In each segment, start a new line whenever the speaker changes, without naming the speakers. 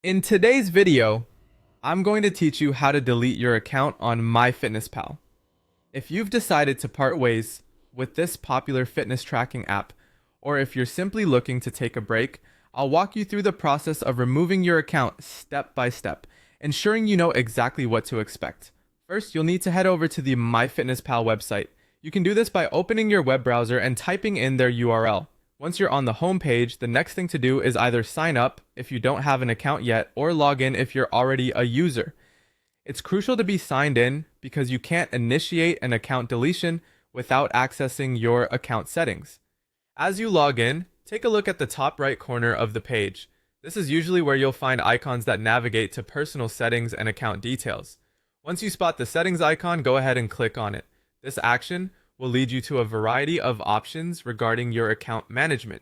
In today's video, I'm going to teach you how to delete your account on Myfitnesspal. If you've decided to part ways with this popular fitness tracking app, or if you're simply looking to take a break, I'll walk you through the process of removing your account step by step, ensuring you know exactly what to expect. First, you'll need to head over to the Myfitnesspal website. You can do this by opening your web browser and typing in their URL. Once you're on the home page, the next thing to do is either sign up if you don't have an account yet or log in if you're already a user. It's crucial to be signed in because you can't initiate an account deletion without accessing your account settings. As you log in, take a look at the top right corner of the page. This is usually where you'll find icons that navigate to personal settings and account details. Once you spot the settings icon, go ahead and click on it. This action will lead you to a variety of options regarding your account management.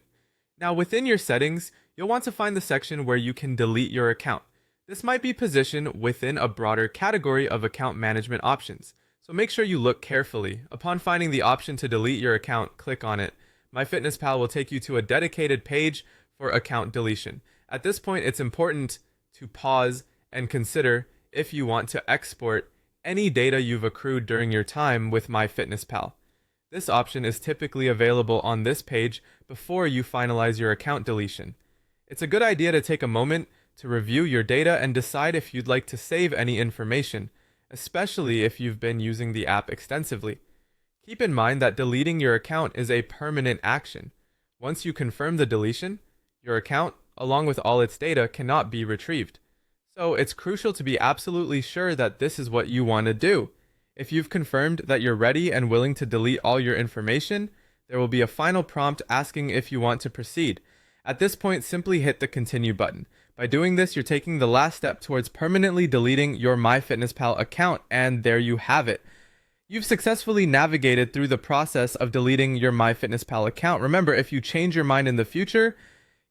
Now, within your settings, you'll want to find the section where you can delete your account. This might be positioned within a broader category of account management options, so make sure you look carefully. Upon finding the option to delete your account, click on it. Myfitnesspal will take you to a dedicated page for account deletion. At this point, it's important to pause and consider if you want to export any data you've accrued during your time with Myfitnesspal. This option is typically available on this page before you finalize your account deletion. It's a good idea to take a moment to review your data and decide if you'd like to save any information, especially if you've been using the app extensively. Keep in mind that deleting your account is a permanent action. Once you confirm the deletion, your account, along with all its data, cannot be retrieved. So it's crucial to be absolutely sure that this is what you want to do. If you've confirmed that you're ready and willing to delete all your information, there will be a final prompt asking if you want to proceed. At this point, simply hit the continue button. By doing this, you're taking the last step towards permanently deleting your Myfitnesspal account, and there you have it. You've successfully navigated through the process of deleting your Myfitnesspal account. Remember, if you change your mind in the future,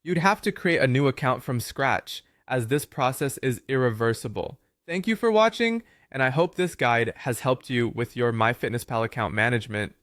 you'd have to create a new account from scratch, as this process is irreversible. Thank you for watching, and I hope this guide has helped you with your Myfitnesspal account management.